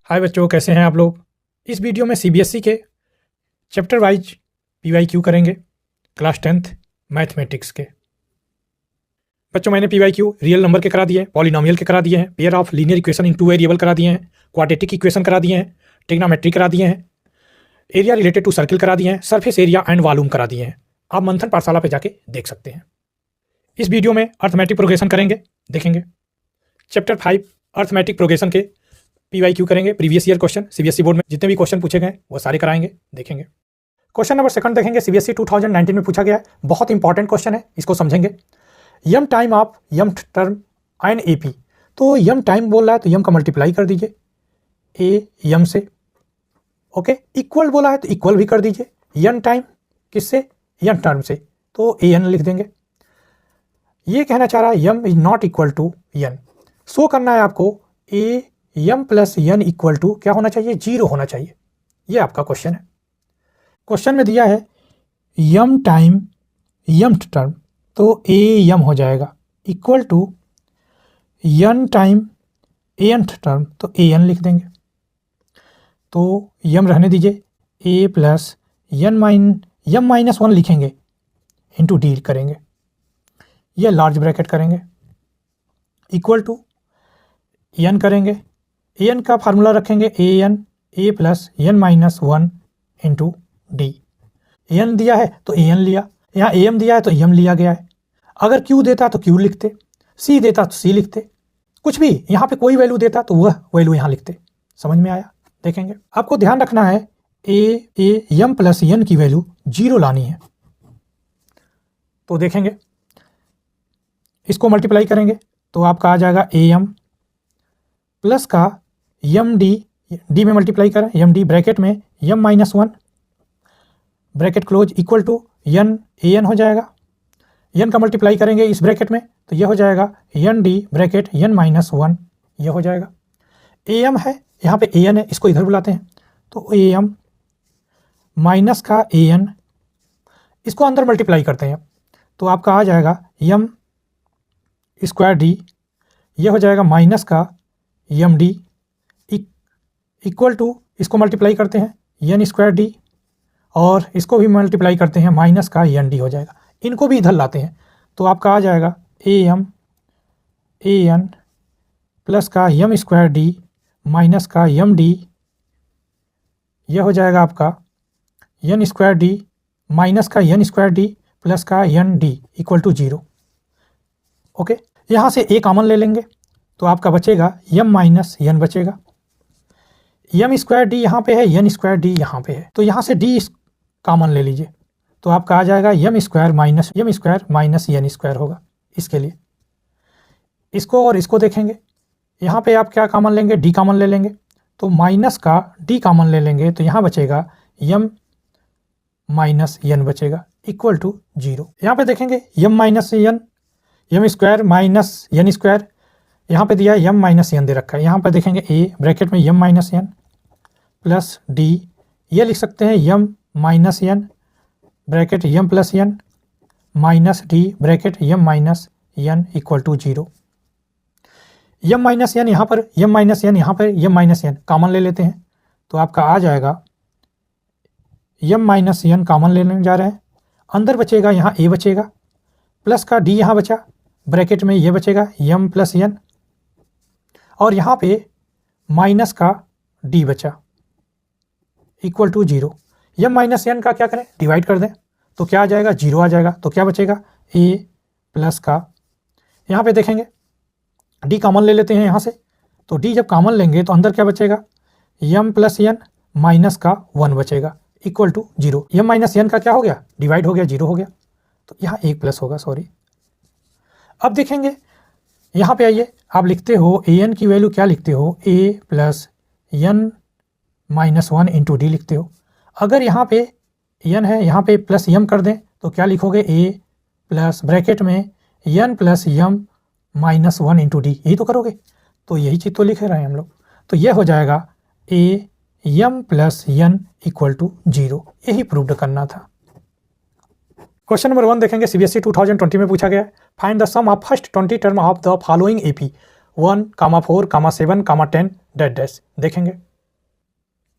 हाय बच्चों, कैसे हैं आप लोग। इस वीडियो में सीबीएसई के चैप्टर वाइज पीवाईक्यू करेंगे क्लास 10th मैथमेटिक्स के। बच्चों, मैंने पीवाईक्यू रियल नंबर के करा दिए हैं, पॉलिनोमियल के करा दिए हैं, pair of linear equation in 2 variable करा दिए हैं, क्वाड्रेटिक इक्वेशन करा दिए हैं, ट्रिग्नोमेट्री करा दिए हैं, एरिया रिलेटेड टू सर्किल करा दिए हैं, सरफेस एरिया एंड वॉल्यूम करा दिए हैं। आप मंथन पाठशाला पे जाके देख सकते हैं। इस वीडियो में अर्थमेटिक प्रोग्रेशन करेंगे, देखेंगे। चैप्टर 5 अर्थमेटिक प्रोग्रेशन के पीवाईक्यू करेंगे। Previous year question CBSE board में जितने भी क्वेश्चन पूछे गए वो सारे कराएंगे, देखेंगे। क्वेश्चन नंबर 2 देखेंगे, सीबीएसई 2019 में पूछा गया है। बहुत इंपॉर्टेंट क्वेश्चन है, इसको समझेंगे। M time of M term and AP. तो यम टाइम बोल रहा है तो यम का मल्टीप्लाई कर दीजिए ए यम से, ओके। इक्वल बोला है तो इक्वल भी कर दीजिए यन टाइम किससे, यन टर्म से, तो ए एन लिख देंगे। ये कहना चाह रहा है M is not equal to N. Show करना है आपको A M plus N equal to क्या होना चाहिए, 0 होना चाहिए। ये आपका क्वेश्चन है। क्वेश्चन में दिया है यम टाइम यम टर्म, तो ए यम हो जाएगा equal to n time n term, तो ए एन लिख देंगे। तो यम रहने दीजिए, ए प्लस यम -1 लिखेंगे, इंटू डी करेंगे, यह लार्ज ब्रैकेट करेंगे, इक्वल टू एन करेंगे। एन का फार्मूला रखेंगे A plus N -1 into D. N दिया है तो ए एन लिया, यहाँ ए एम दिया है तो एम लिया गया है। अगर क्यू देता तो क्यू लिखते, सी देता तो सी लिखते, कुछ भी यहाँ पे कोई वैल्यू देता तो वह वैल्यू यहाँ लिखते। समझ में आया, देखेंगे। आपको ध्यान रखना है ए एम प्लस एन की वैल्यू 0 लानी है। तो देखेंगे, इसको मल्टीप्लाई करेंगे तो आपका आ जाएगा ए एम प्लस का यम डी में मल्टीप्लाई करें, यम डी ब्रैकेट में m -1 bracket close equal to n a n हो जाएगा। यन का मल्टीप्लाई करेंगे इस ब्रैकेट में तो यह हो जाएगा यन डी ब्रैकेट यन -1, यह हो जाएगा। ए एम है, यहाँ पे ए एन है, इसको इधर बुलाते हैं, तो ए एम माइनस का ए एन, इसको अंदर मल्टीप्लाई करते हैं तो आपका आ जाएगा यम स्क्वायर डी, यह हो जाएगा माइनस का यम डी इक्वल टू, इसको मल्टीप्लाई करते हैं यन स्क्वायर डी, और इसको भी मल्टीप्लाई करते हैं माइनस का यन डी हो जाएगा। इनको भी इधर लाते हैं तो आपका आ जाएगा ए एन प्लस का यम स्क्वायर डी माइनस का यम डी, यह हो जाएगा आपका यन स्क्वायर डी माइनस का यन स्क्वायर डी प्लस का यन डी इक्वल टू 0, ओके। यहाँ से ए कॉमन ले लेंगे तो आपका बचेगा यम माइनस यन बचेगा। यम स्क्वायर डी यहाँ पे है, यन स्क्वायर डी यहाँ पे है, तो यहाँ से डी कॉमन ले लीजिए तो आपका आ जाएगा यम स्क्वायर माइनस यन स्क्वायर होगा। इसके लिए इसको और इसको देखेंगे, यहाँ पे आप क्या कॉमन लेंगे, डी कॉमन ले लेंगे, तो माइनस का डी कॉमन ले लेंगे तो यहाँ बचेगा यम माइनस यन बचेगा इक्वल टू 0। यहाँ पे देखेंगे यम माइनस यन, यम स्क्वायर माइनस यन स्क्वायर, यहाँ पे दिया है यम माइनस यन दे रखा है। यहाँ पे देखेंगे ए ब्रैकेट में M minus N plus D, ये लिख सकते हैं M minus N bracket M plus N minus D bracket M minus N equal to 0। Yama minus N यहाँ पर, यम माइनस यन यहाँ पर, यम माइनस यन कॉमन ले लेते हैं तो आपका आ जाएगा यम माइनस यन कॉमन लेने जा रहे हैं, अंदर बचेगा यहाँ ए बचेगा प्लस का डी यहाँ बचा, ब्रैकेट में ये बचेगा यम प्लस यन, और यहाँ पे माइनस का डी बचा equal to 0। Yama minus n का क्या करें, डिवाइड कर दें तो क्या आ जाएगा, 0 आ जाएगा। तो क्या बचेगा ए प्लस का, यहाँ पे देखेंगे डी कॉमन ले लेते हैं यहाँ से, तो डी जब कॉमन लेंगे तो अंदर क्या बचेगा यम प्लस एन माइनस का 1 बचेगा equal to 0। Yama minus n का क्या हो गया, डिवाइड हो गया, 0 हो गया, तो यहाँ 1 प्लस होगा, सॉरी। अब देखेंगे यहाँ पे आइए, आप लिखते हो ए एन की वैल्यू क्या लिखते हो, ए प्लस एन -1 इंटू डी लिखते हो। अगर यहाँ पे एन है, यहाँ पे प्लस यम कर दें तो क्या लिखोगे, ए प्लस ब्रैकेट में एन प्लस यम -1 इंटू डी, यही तो करोगे। तो यही चीज़ तो लिख रहे हैं हम लोग, तो यह हो जाएगा a m plus n equal to 0, यही प्रूव्ड करना था। क्वेश्चन नंबर 1 देखेंगे, सीबीएसई 2020 में पूछा गया है। Find the sum of first 20 term of the following AP 1, 4, 7, 10 dash dash. देखेंगे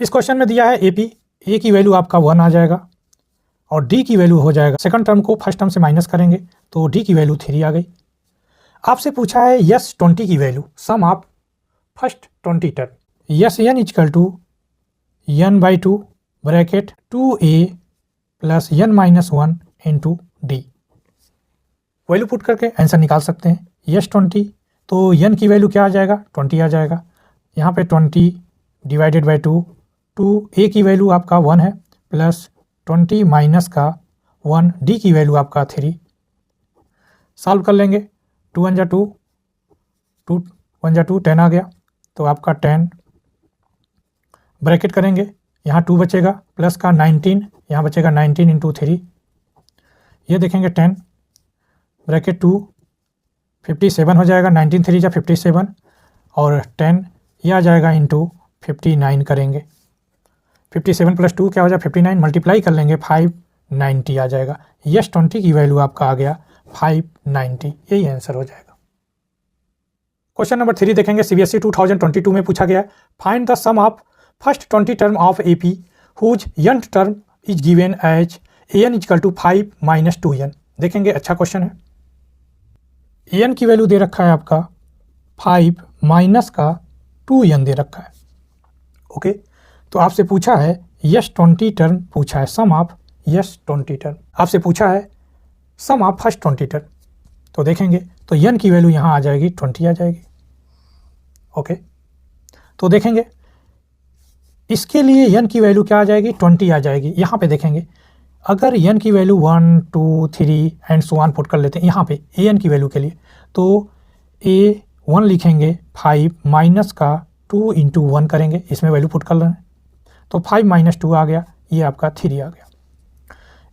इस क्वेश्चन में दिया है एपी, ए की वैल्यू आपका 1 आ जाएगा और डी की वैल्यू हो जाएगा, सेकंड टर्म को फर्स्ट टर्म से माइनस करेंगे तो डी की वैल्यू 3 आ गई। आपसे पूछा है यस 20 की value, sum of first 20 term, S n equal to n by 2 bracket 2a plus n minus 1 into d. Value put करके आंसर निकाल सकते हैं। यस 20 तो n की वैल्यू क्या आ जाएगा, 20 आ जाएगा। यहाँ पे 20 डिवाइडेड बाई 2, 2a की वैल्यू आपका 1 है प्लस 20 माइनस का 1, डी की वैल्यू आपका 3। सॉल्व कर लेंगे, 2 1 जा 2, 2 1 जा 2, 10 आ गया तो आपका 10 ब्रैकेट करेंगे, यहाँ 2 बचेगा प्लस का 19, यहाँ बचेगा 19 इंटू 3, ये देखेंगे 10 ब्रैकेट 2 57 हो जाएगा, 19 3 जा 57 और 10 ये आ जाएगा इंटू 59 करेंगे, 57 प्लस 2 क्या हो जाएगा 59, मल्टीप्लाई कर लेंगे 590 आ जाएगा। यस 20 की वैल्यू आपका आ गया 590, यही आंसर हो जाएगा। क्वेश्चन नंबर 3 देखेंगे, सीबीएसई 2022 में पूछा गया है, find the sum of first 20 term of AP whose nth term is given as an equal to 5 minus 2n। देखेंगे, अच्छा क्वेश्चन है। an की वैल्यू दे रखा है आपका 5 माइनस का 2n दे रखा है। ओके, तो आपसे पूछा है यस 20 टर्म पूछा है, सम ऑफ यस 20 टर्म आपसे पूछा है, सम ऑफ फर्स्ट 20 टर्म। तो देखेंगे तो n की वैल्यू यहाँ आ जाएगी 20 आ जाएगी। ओके, तो देखेंगे इसके लिए n की वैल्यू क्या आ जाएगी, 20 आ जाएगी। यहाँ पे देखेंगे अगर n की value 1 2 3 and so on put कर लेते हैं यहाँ पे an की वैल्यू के लिए, तो a1 लिखेंगे 5 माइनस का 2 इंटू 1 करेंगे, इसमें वैल्यू पुट कर रहे हैं तो 5 माइनस 2 आ गया, ये आपका 3 आ गया।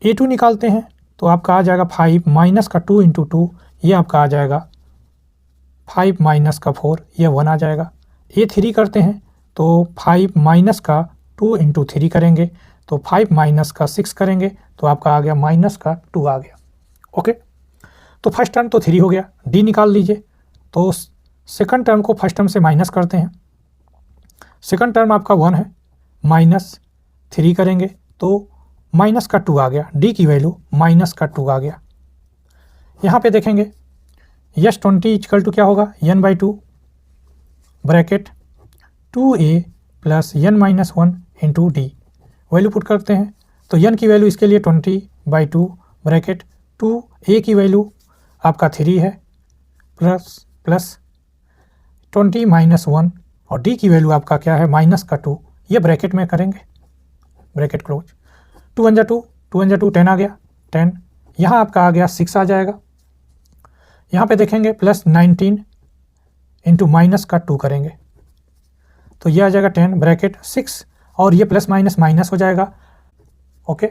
a2 निकालते हैं तो आपका आ जाएगा 5 माइनस का 2 इंटू 2, ये आपका आ जाएगा 5 माइनस का 4, ये 1 आ जाएगा। a3 करते हैं तो 5 माइनस का 2 इंटू 3 करेंगे तो 5 माइनस का 6 करेंगे तो आपका आ गया माइनस का 2 आ गया। ओके, तो फर्स्ट टर्म तो 3 हो गया, डी निकाल लीजिए। तो सेकंड टर्म को फर्स्ट टर्म से माइनस करते हैं, सेकंड टर्म आपका 1 है, माइनस 3 करेंगे तो माइनस का 2 आ गया, डी की वैल्यू माइनस का 2 आ गया। यहाँ पे देखेंगे यस 20 इक्वल टू क्या होगा, n by 2 bracket 2a plus n minus 1 into d. Value put करते हैं तो n की वैल्यू इसके लिए 20 बाई 2 ब्रैकेट 2a की वैल्यू आपका 3 है प्लस 20 माइनस 1 और d की वैल्यू आपका क्या है माइनस का 2, ये ब्रैकेट में करेंगे, ब्रैकेट क्लोज। 2 1 जा 2, 2 1 जा 2, 10 आ गया, 10 यहाँ आपका आ गया 6 आ जाएगा। यहाँ पे देखेंगे प्लस 19 इंटू माइनस का 2 करेंगे तो ये आ जाएगा 10 ब्रैकेट 6 और ये प्लस माइनस माइनस हो जाएगा। ओके,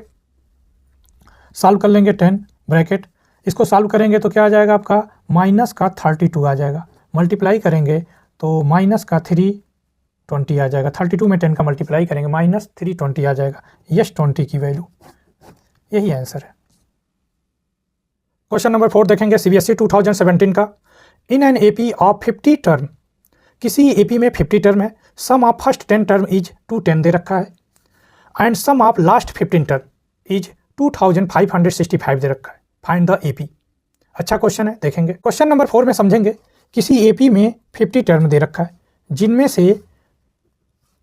सॉल्व कर लेंगे 10 ब्रैकेट, इसको सॉल्व करेंगे तो क्या आ जाएगा आपका माइनस का 32 आ जाएगा, मल्टीप्लाई करेंगे तो माइनस का 320 आ जाएगा, 32 में 10 का मल्टीप्लाई करेंगे माइनस 320 आ जाएगा। यस 20 की वैल्यू, यही आंसर है। क्वेश्चन नंबर 4 देखेंगे, सीबीएसई 2017 का, in an AP of 50 term, किसी एपी में 50 टर्म है, sum of first 10 term is 210 दे रखा है and sum of last 15 term is 2565 दे रखा है, फाइंड द एपी। अच्छा क्वेश्चन है, देखेंगे। क्वेश्चन नंबर 4 में समझेंगे, किसी एपी में 50 टर्म दे रखा है जिनमें से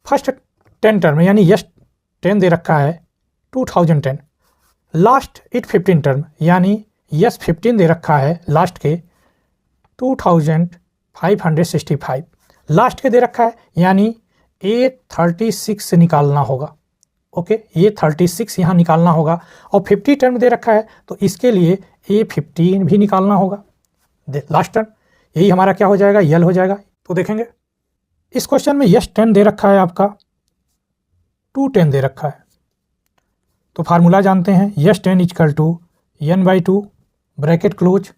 फर्स्ट 10 टर्म यानी यस 10 दे रखा है 2010, लास्ट इट 15 टर्म यानी यस 15 दे रखा है लास्ट के 2565, लास्ट के दे रखा है यानी A36 से निकालना होगा। ओके, ये 36 यहाँ निकालना होगा और 50 टर्म दे रखा है तो इसके लिए A15 भी निकालना होगा। लास्ट टर्म यही हमारा क्या हो जाएगा, यल हो जाएगा। तो देखेंगे इस क्वेश्चन में यस 10 दे रखा है आपका 210 दे रखा है, तो फार्मूला जानते हैं, S 10 equal to n by 2 bracket close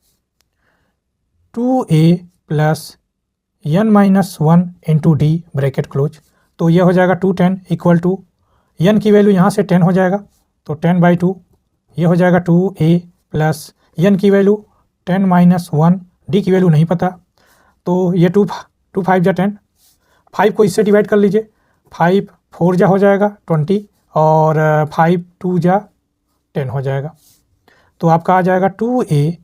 2a plus n minus 1 into d bracket close. तो यह हो जाएगा 210 इक्वल टू n की वैल्यू यहाँ से 10 हो जाएगा तो 10 बाई 2, ये हो जाएगा 2a प्लस n की वैल्यू 10 माइनस 1, डी की वैल्यू नहीं पता तो ये 2 5 जा 10, 5 को इससे डिवाइड कर लीजिए, 5 4 जा हो जाएगा 20 और 5 2 जा 10 हो जाएगा। तो आपका आ जाएगा 2a,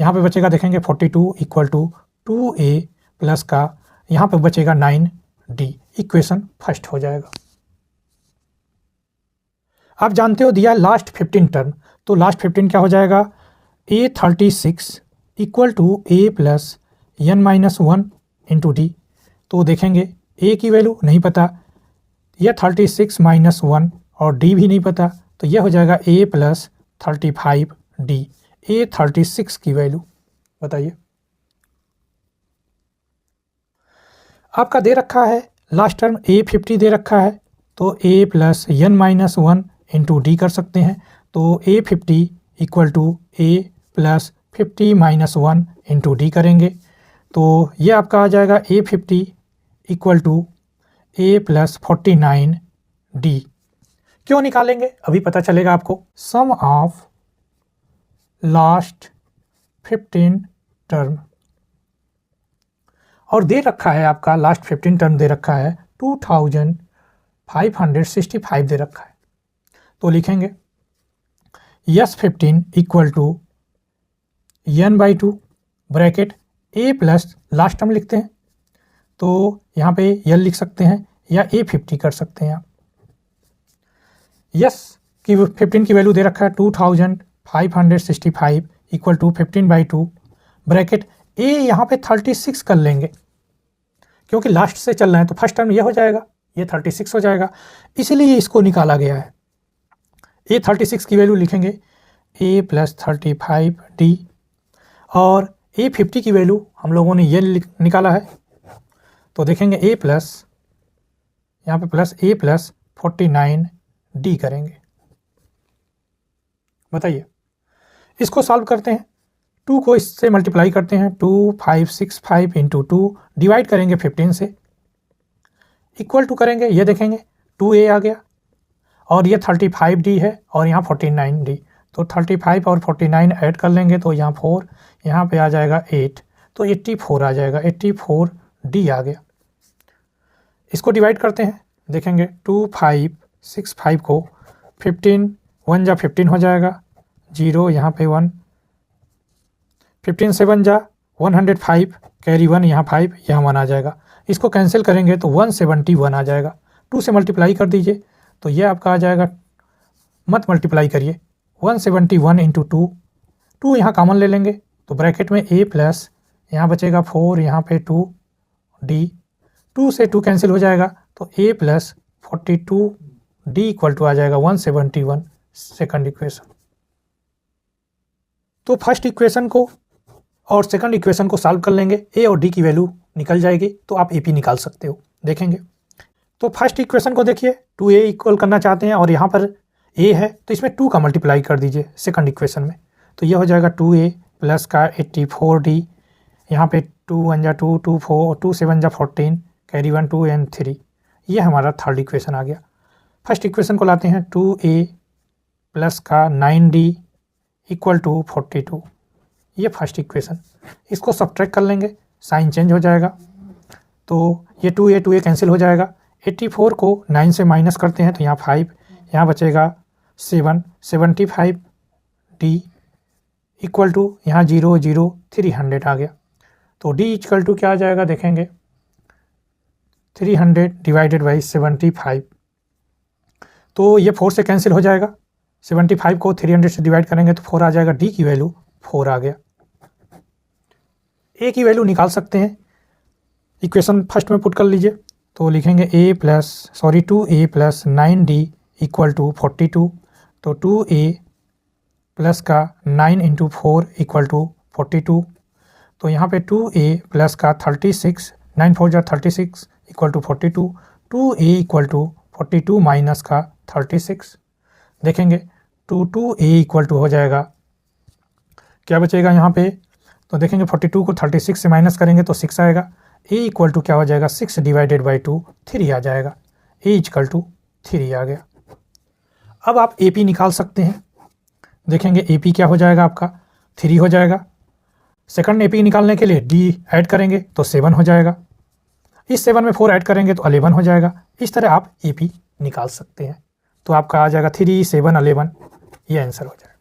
यहाँ पे बचेगा देखेंगे 42 इक्वल टू 2a प्लस का यहाँ पे बचेगा 9d। इक्वेशन फर्स्ट हो जाएगा। आप जानते हो दिया लास्ट 15 टर्म, तो लास्ट 15 क्या हो जाएगा a36 equal to a plus n minus 1 into d. तो देखेंगे a की वैल्यू नहीं पता, यह 36 माइनस 1 और d भी नहीं पता, तो यह हो जाएगा a प्लस 35d। a 36 की वैल्यू बताइए। आपका दे रखा है लास्ट टर्म a 50 दे रखा है, तो a plus n minus 1 into d कर सकते हैं। तो a 50 equal to a plus 50 minus 1 into D करेंगे, तो ये आपका आ जाएगा a 50 equal to a plus 49d। क्यों निकालेंगे अभी पता चलेगा आपको। सम ऑफ लास्ट 15 टर्म, और दे रखा है आपका लास्ट 15 टर्म दे रखा है 2565 दे रखा है। तो लिखेंगे S 15 equal to n/2 bracket a plus last term लिखते हैं, तो यहाँ पे यल लिख सकते हैं या a50 कर सकते हैं आप। यस की 15 की वैल्यू दे रखा है 2565 इक्वल टू 15/2 ब्रैकेट a यहाँ पे 36 कर लेंगे, क्योंकि लास्ट से चल रहे हैं तो फर्स्ट टर्म ये हो जाएगा, ये 36 हो जाएगा, इसीलिए इसको निकाला गया है। a 36 की वैल्यू लिखेंगे a प्लस 35d, और a 50 की वैल्यू हम लोगों ने ये निकाला है, तो देखेंगे a प्लस यहाँ पे प्लस a प्लस 49d करेंगे। बताइए, इसको सॉल्व करते हैं। 2 को इससे मल्टीप्लाई करते हैं, 2565 इंटू 2 डिवाइड करेंगे 15 से, इक्वल टू करेंगे, ये देखेंगे 2a आ गया और ये 35d है और यहाँ 49d, तो 35 और 49 ऐड कर लेंगे तो यहाँ 4, यहाँ पे आ जाएगा 8, तो 84 आ जाएगा, 84d आ गया। इसको डिवाइड करते हैं, देखेंगे 2565 को 15 1 जा 15 हो जाएगा, 0 यहाँ पे 1, 15 7 जा 105, कैरी 1 यहाँ 5, यहाँ 1 आ जाएगा। इसको कैंसिल करेंगे तो 171 आ जाएगा। 2 से मल्टीप्लाई कर दीजिए तो ये आपका आ जाएगा, मत मल्टीप्लाई करिए, 171 इंटू 2, 2 यहाँ कॉमन ले लेंगे तो ब्रैकेट में a प्लस यहाँ बचेगा 4, यहाँ पे 2d, 2 से 2 कैंसिल हो जाएगा तो a plus 42d equal to आ जाएगा 171 सेकंड इक्वेशन। तो फर्स्ट इक्वेशन को और सेकंड इक्वेशन को सॉल्व कर लेंगे, a और d की वैल्यू निकल जाएगी तो आप AP निकाल सकते हो। देखेंगे तो फर्स्ट इक्वेशन को देखिए, 2a इक्वल करना चाहते हैं और यहाँ पर a है तो इसमें 2 का मल्टीप्लाई कर दीजिए सेकंड इक्वेशन में, तो ये हो जाएगा 2a प्लस का 84d, यहाँ पे 2 1 जा 2, 2 4, 2 7 जा 14, कैरी 1 2 and 3, ये हमारा थर्ड इक्वेशन आ गया। फर्स्ट इक्वेशन को लाते हैं, 2a प्लस का 9d इक्वल टू 42, ये फर्स्ट इक्वेशन। इसको सब्ट्रैक्ट कर लेंगे, साइन चेंज हो जाएगा, तो ये 2a कैंसिल हो जाएगा। 84 को 9 से माइनस करते हैं तो यहाँ 5, यहाँ बचेगा 7, 75d इक्वल टू यहाँ 0 0 300 आ गया, तो d इक्वल टू क्या आ जाएगा देखेंगे 300 डिवाइडेड बाई 75, तो ये 4 से कैंसिल हो जाएगा, 75 को 300 से डिवाइड करेंगे तो 4 आ जाएगा, d की वैल्यू 4 आ गया। a की वैल्यू निकाल सकते हैं, इक्वेशन फर्स्ट में पुट कर लीजिए, तो लिखेंगे 2a plus 9d equal to 42, तो 2a प्लस का 9 इंटू 4 इक्वल टू 42, तो यहाँ पे 2a प्लस का 36, 9 4 जा 36 equal to 42, 2a equal to 42 minus का 36, देखेंगे 2a इक्वल टू हो जाएगा, क्या बचेगा यहाँ पे, तो देखेंगे 42 को 36 से माइनस करेंगे तो 6 आएगा, a इक्वल टू क्या हो जाएगा 6 डिवाइडेड बाई 2 3 आ जाएगा, a इक्वल टू 3 आ गया। अब आप AP निकाल सकते हैं, देखेंगे AP क्या हो जाएगा आपका 3 हो जाएगा। सेकंड AP निकालने के लिए D ऐड करेंगे तो 7 हो जाएगा, इस 7 में 4 ऐड करेंगे तो 11 हो जाएगा। इस तरह आप AP निकाल सकते हैं। तो आपका आ जाएगा 3, 7, 11, ये आंसर हो जाएगा।